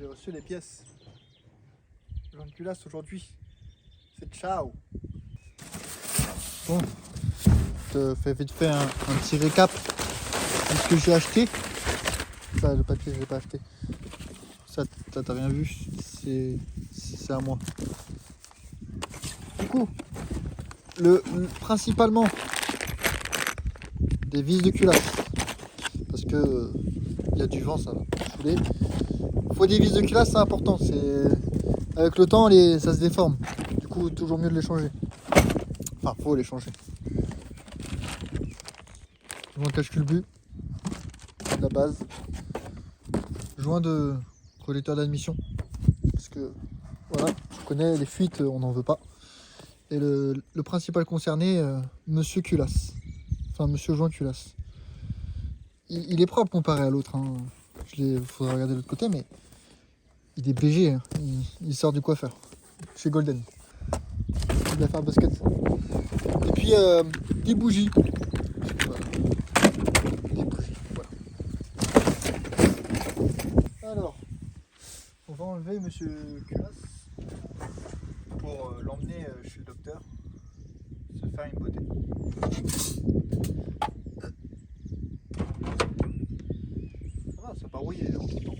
J'ai reçu les pièces. Jean de culasse aujourd'hui. C'est ciao. Bon, je te fais vite fait un petit récap de ce que j'ai acheté. Ça, le papier, je l'ai pas acheté. Ça, t'as rien vu, c'est à moi. Du coup, principalement des vis de culasse. Parce que il y a du vent, ça va saouler. Il faut des vis de culasse, c'est important. Avec le temps, ça se déforme. Du coup, toujours mieux de les changer. Enfin, faut les changer. Joint cache-culbut, la base. Joint de relecteur d'admission. Parce que, voilà, je connais les fuites, on n'en veut pas. Et le principal concerné, Monsieur Culasse. Enfin, Monsieur Joint Culasse. Il est propre comparé à l'autre. Hein. Faudra regarder de l'autre côté, mais il est BG. Hein. Il sort du coiffeur. Chez Golden. Il va faire basket. Et puis, des bougies. Voilà. Des bougies, voilà. Alors, on va enlever Monsieur Culasse pour l'emmener chez le docteur se faire une beauté. Ça va, ça n'a pas rouillé en tout temps.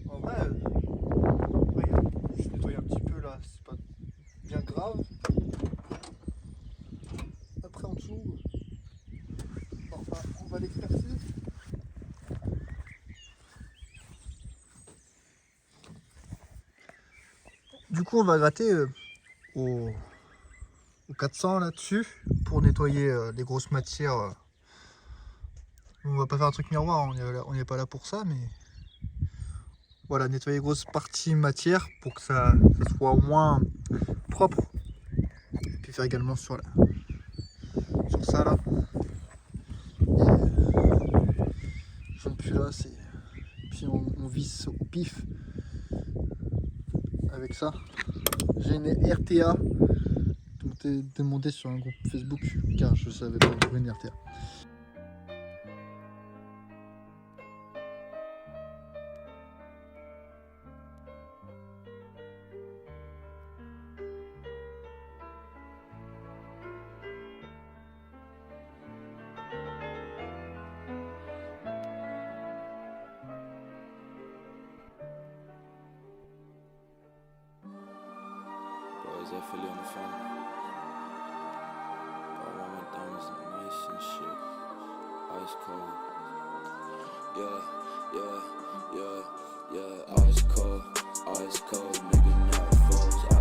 En vrai, je nettoie un petit peu là, c'est pas bien grave. Après en dessous, on va l'éclaircir. Du coup, on va gratter au 400 là-dessus pour nettoyer les grosses matières. On va pas faire un truc miroir, on n'est pas là pour ça, mais voilà, nettoyer les grosses parties matière pour que ça soit au moins propre. Et puis faire également sur ça là. Et puis là, puis on visse au pif avec ça. J'ai une RTA demandé sur un groupe Facebook car je savais pas trouver une RTA. I feel on the phone. All my diamonds nice and shit. Ice cold. Yeah. Ice cold. Nigga not froze. I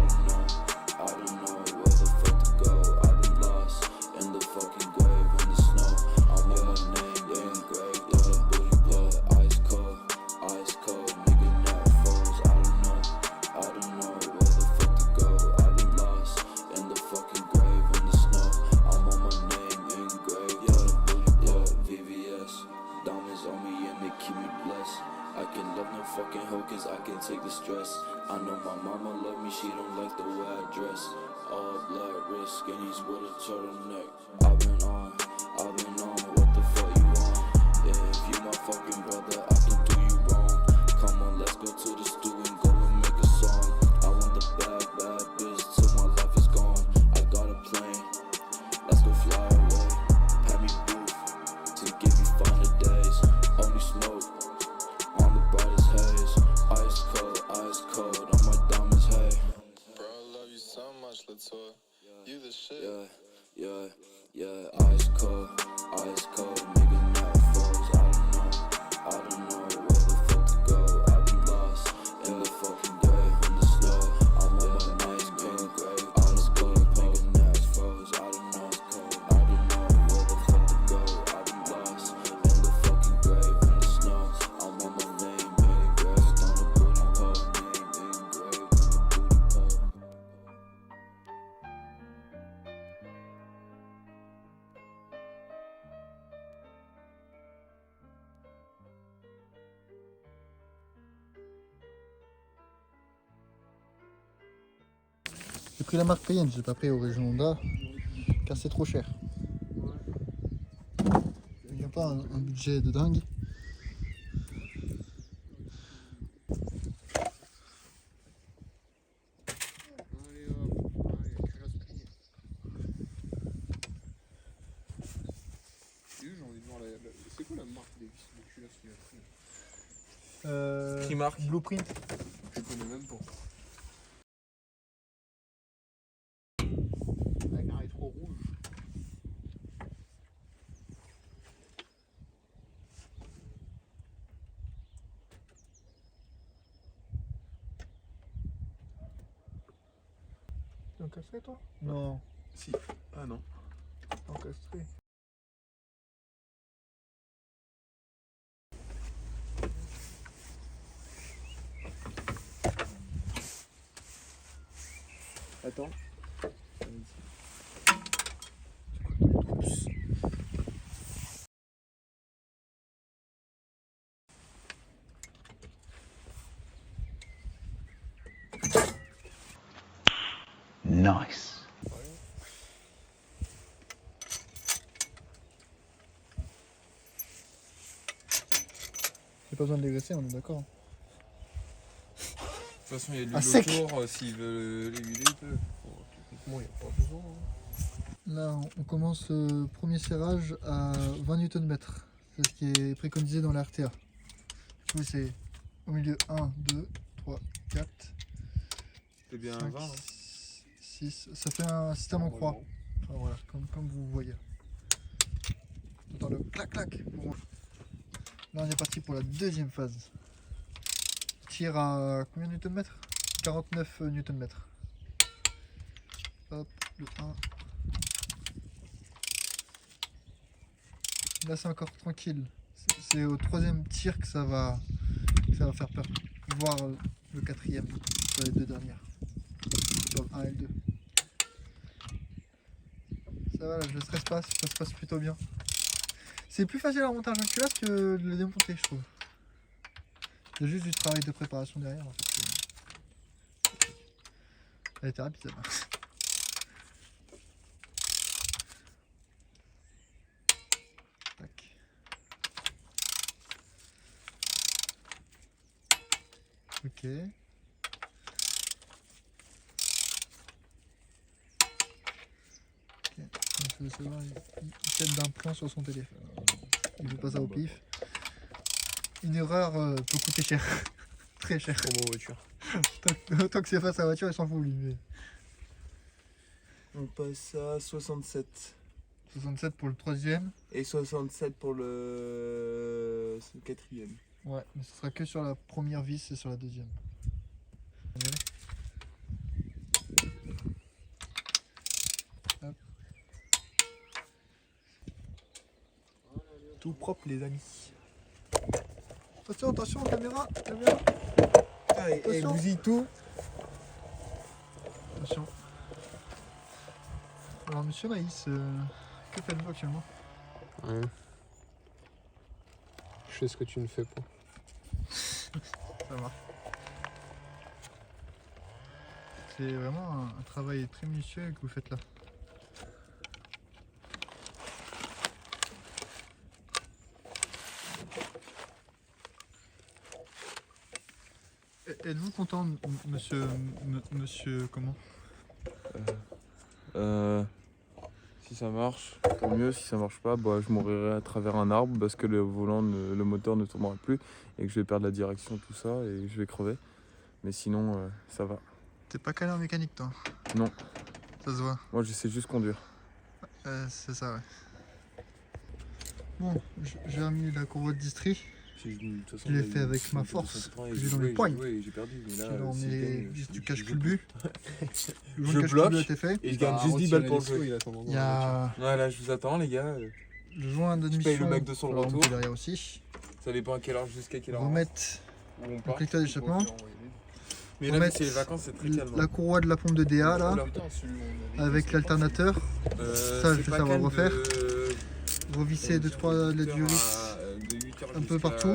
don't know where the fuck to go. I've been lost in the fucking grave in the snow. I'm on my name engraved in the booty blood. Ice cold. Nigga not froze. I don't know where the fuck to go. In the fucking grave in the snow, I'm on my name engraved. Yeah, VVS, diamonds on me and they keep me blessed. I can love no fucking hoe cause I can take the stress. I know my mama love me, she don't like the way I dress. All black wrist skinnies with a turtleneck. I've been on, what the fuck you on? Yeah, if you my fucking brother, I can do you wrong. Come on, let's go to the stew and go and make a song. I want the bad bitch till my life is gone. I got a plane, let's go fly away. Pat me booth to give you finer days. Only smoke on the brightest haze. Ice cold on my diamonds, hey. Bro, I love you so much, Latour. You the shit. Yeah. Ice cold, nigga not froze. I don't know where the fuck to go. I've been lost in the fucking grave in the snow. I'm on my name engraved. Ice cold, nigga not froze. I don't know where the fuck to go. I've been lost in the fucking grave in the snow. I'm on my name engraved on the booty pole. J'ai pris la marque Cayenne, j'ai pas pris Origin Honda car c'est trop cher. Il n'y a pas un budget de dingue. C'est quoi la marque des culottes qu'il a pris? Primark. Blueprint. Je connais même pas. La gare est trop rouge. T'es encastré toi? Non, Si. Ah non. t'es encastré. Attends. Nice. J'ai pas besoin de les graisser, on est d'accord. De toute façon, il y a de À l'huile sec. autour. S'il veut les huiler, il peut. Techniquement, il n'y a pas besoin. Là, on commence le premier serrage à 20 Nm. C'est ce qui est préconisé dans la RTA. Du coup, c'est au milieu 1, 2, 3, 4, C'est bien 5, 20. 6. Ça fait un système en croix. Enfin, voilà, comme vous voyez. Dans le clac-clac. Là, on est parti pour la deuxième phase. Tir à combien de Nm? 49 Nm. Hop, le 1. Là, c'est encore tranquille. C'est au troisième tir que ça va faire peur. Voire le quatrième sur les deux dernières. Sur le 1 et le 2. Ça va, là, je stresse pas, ça se passe plutôt bien. C'est plus facile à monter un culasse que de le démonter, je trouve. Il y a juste du travail de préparation derrière, en fait. Elle était rapide, celle-là. Tac. Ok. Ok. Donc, je veux savoir, il tête d'un plan sur son téléphone. Il veut pas ça au pif. Une erreur peut coûter cher. Très cher. Pour ma voiture. Tant que c'est pas sa voiture, il s'en fout lui. Mais On passe à 67. 67 pour le troisième. Et 67 pour le quatrième. Ouais, mais ce sera que sur la première vis et sur la deuxième. On y est. Hop. Tout propre les amis. Attention, attention, caméra, caméra. Ah, et Attention. bousille tout. Attention. Alors monsieur Maïs, que faites-vous actuellement? Ouais. Je sais ce que tu ne fais pas. Ça marche. C'est vraiment un travail très minutieux que vous faites là. Êtes-vous content, monsieur comment? Si ça marche, tant mieux. Si ça marche pas, bah, je mourrai à travers un arbre parce que le moteur ne tournera plus et que je vais perdre la direction, tout ça, et je vais crever. Mais sinon, ça va. T'es pas calé en mécanique toi? Non. Ça se voit. Moi, je sais juste conduire. C'est ça, ouais. Bon, j'ai remis la courroie de distri. Je l'ai fait avec ma force que j'ai dans mes poignes. J'ai perdu. Mais là, Sinon, si je gagne, tu caches plus le but. Le Je cache-cul bloque. a été fait. Et je gagne juste 10 balles pour le jeu. Il y a Ouais, là, je vous attends, les gars. le joint paye d'admission. le McDo sur le on va retour. remonter derrière aussi. Ça dépend à quelle heure, jusqu'à quelle heure. Remettre on le part. collecteur d'échappement. Mais là, vu remettre que c'est les vacances, c'est très calme. la courroie de la pompe de DA là, Oula. avec l'alternateur. Ça, je vais savoir le refaire. Revisser 2-3 LED du RIX un peu partout.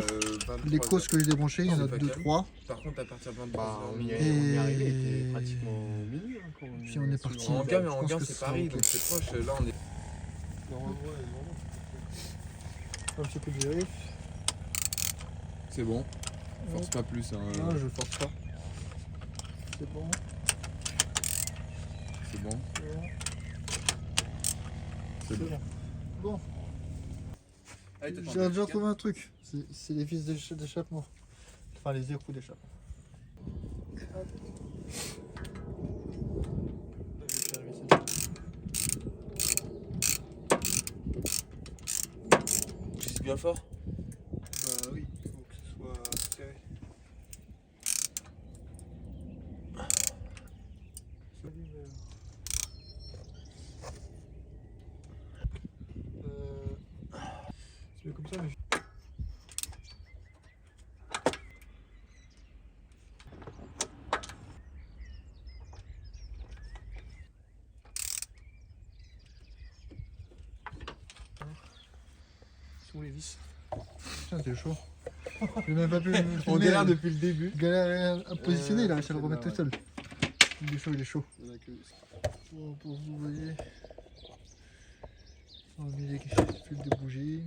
Les causes que j'ai débranchées, il y en a 2-3. Par contre, à partir de 23 Bah, on y h est arrivé, il était pratiquement minuit. Hein, quand Puis on est parti. En gamme, Je en pense gamme, que c'est ce sera Paris, ok. donc c'est proche. Là, on est. Un petit coup de vérif. C'est bon. Force pas plus. Hein. Non, je force pas. C'est bon. C'est bon. C'est bon. C'est bon. Bon. J'ai déjà trouvé un truc. C'est les vis d'échappement. Enfin, les écrous d'échappement. C'est bien fort. Bah oui, il faut que ce soit serré. C'est comme ça, mais... Sont les vis. Putain, t'es chaud. J'ai même pas pu me On filmer. galère depuis le début. Galère à positionner, il a réussi à le celle-là, remettre tout seul. Il est chaud, il est chaud. Il y en a que- Pour vous voyez. On a mis les fils de bougie.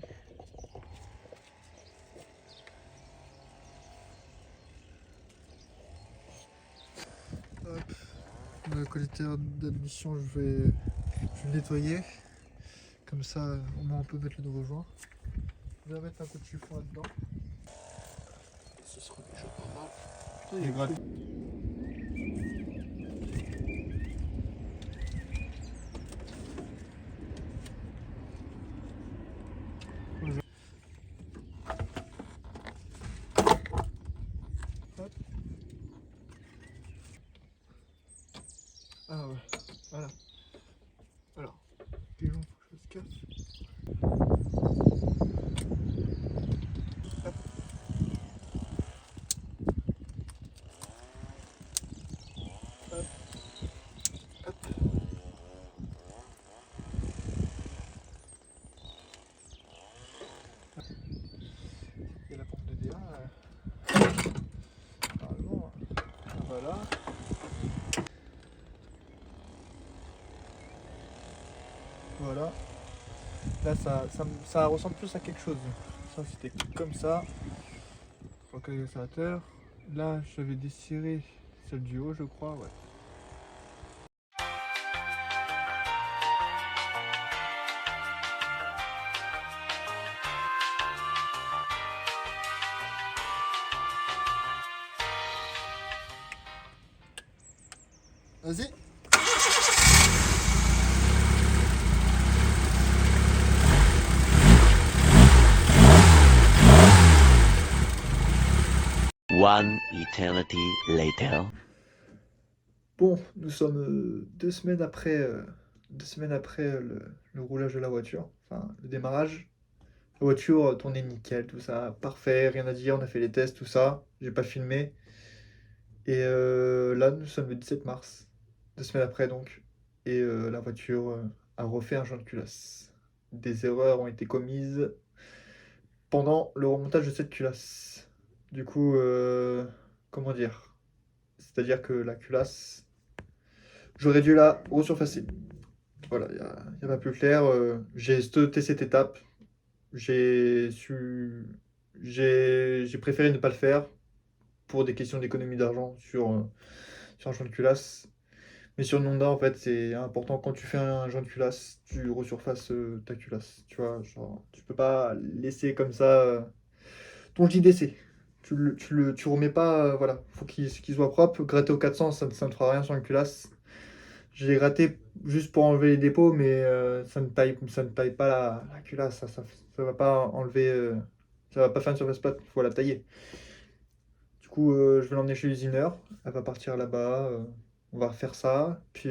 Hop. Le collecteur d'admission, je vais le nettoyer. Comme ça, au moins on peut mettre le nouveau joint. Je vais mettre un coup de chiffon là-dedans. Ce sera des choses pas mal. Putain, il est grave. Ah ouais, voilà. Alors, les gens, faut que je se casse. Hop. Hop. Hop. Il y a la pompe de DA. Normalement, voilà. Voilà. Là, ça ressemble plus à quelque chose. Ça, c'était comme ça. Focalisateur. Là, j'avais dessiré celle du haut, je crois. Ouais. Vas-y. One eternity later. Bon, nous sommes 2 semaines après, le roulage de la voiture, enfin le démarrage. La voiture tournait nickel, tout ça, parfait, rien à dire, on a fait les tests, tout ça. J'ai pas filmé. Et là, nous sommes le 17 mars, 2 semaines après donc. Et la voiture a refait un joint de culasse. Des erreurs ont été commises pendant le remontage de cette culasse. Du coup, comment dire? C'est-à-dire que la culasse, j'aurais dû la resurfacer. Voilà, il n'y a pas plus clair. J'ai sauté cette étape. J'ai préféré ne pas le faire pour des questions d'économie d'argent sur un joint de culasse. Mais sur une Honda, en fait, c'est important quand tu fais un joint de culasse, tu resurfaces ta culasse. Tu vois, genre, tu peux pas laisser comme ça ton JDC. Tu remets pas, voilà, faut qu'il soit propre. Gratter au 400, ça ne fera rien sur une culasse. J'ai gratté juste pour enlever les dépôts, mais ça ne taille pas la culasse. Ça va pas enlever, ça va pas faire une surface plate, il faut la tailler. Du coup, je vais l'emmener chez l'usineur. Elle va partir là-bas. On va refaire ça. Puis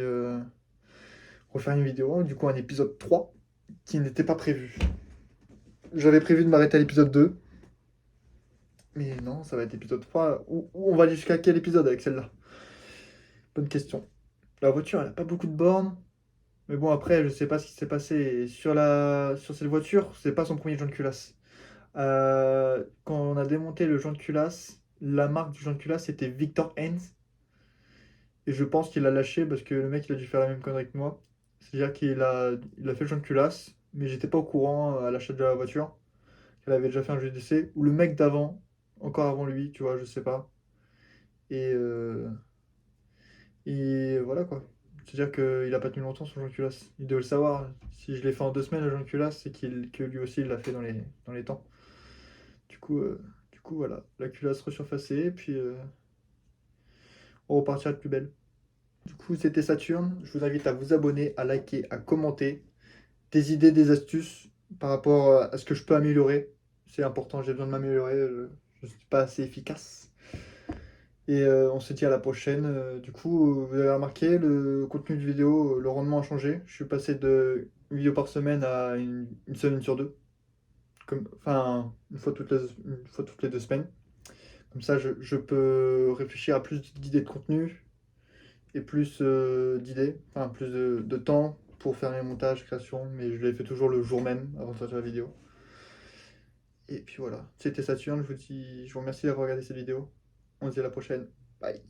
refaire une vidéo. Du coup, un épisode 3 qui n'était pas prévu. J'avais prévu de m'arrêter à l'épisode 2. Mais non, ça va être épisode 3. Où on va aller jusqu'à quel épisode avec celle-là? Bonne question. La voiture, elle a pas beaucoup de bornes. Mais bon, après, je sais pas ce qui s'est passé. Sur cette voiture, c'est pas son premier joint de culasse. Quand on a démonté le joint de culasse, la marque du joint de culasse c'était Victor Heinz. Et je pense qu'il a lâché parce que le mec il a dû faire la même connerie que moi. C'est-à-dire il a fait le joint de culasse, mais j'étais pas au courant à l'achat de la voiture qu'elle avait déjà fait un jeu d'essai. Ou le mec d'avant, encore avant lui, tu vois, je sais pas. Et, euh, et voilà quoi. C'est-à-dire qu'il a pas tenu longtemps son Jean Culasse. Il doit le savoir. Si je l'ai fait en 2 semaines, le Jean Culasse, c'est que lui aussi il l'a fait dans les temps. Du coup, voilà, la culasse resurfacée, et puis on repartira de plus belle. Du coup, c'était Saturne. Je vous invite à vous abonner, à liker, à commenter. Des idées, des astuces par rapport à ce que je peux améliorer. C'est important, j'ai besoin de m'améliorer. Je ne suis pas assez efficace. Et on se dit à la prochaine. Du coup, vous avez remarqué, le contenu de vidéo, le rendement a changé. Je suis passé de une vidéo par semaine à une semaine sur 2. Enfin, une fois toutes les 2 semaines. Comme ça, je peux réfléchir à plus d'idées de contenu et plus d'idées, enfin plus de temps pour faire mes montages, créations, mais je les fais toujours le jour même avant de sortir la vidéo. Et puis voilà, c'était Saturne, je vous remercie d'avoir regardé cette vidéo. On se dit à la prochaine. Bye.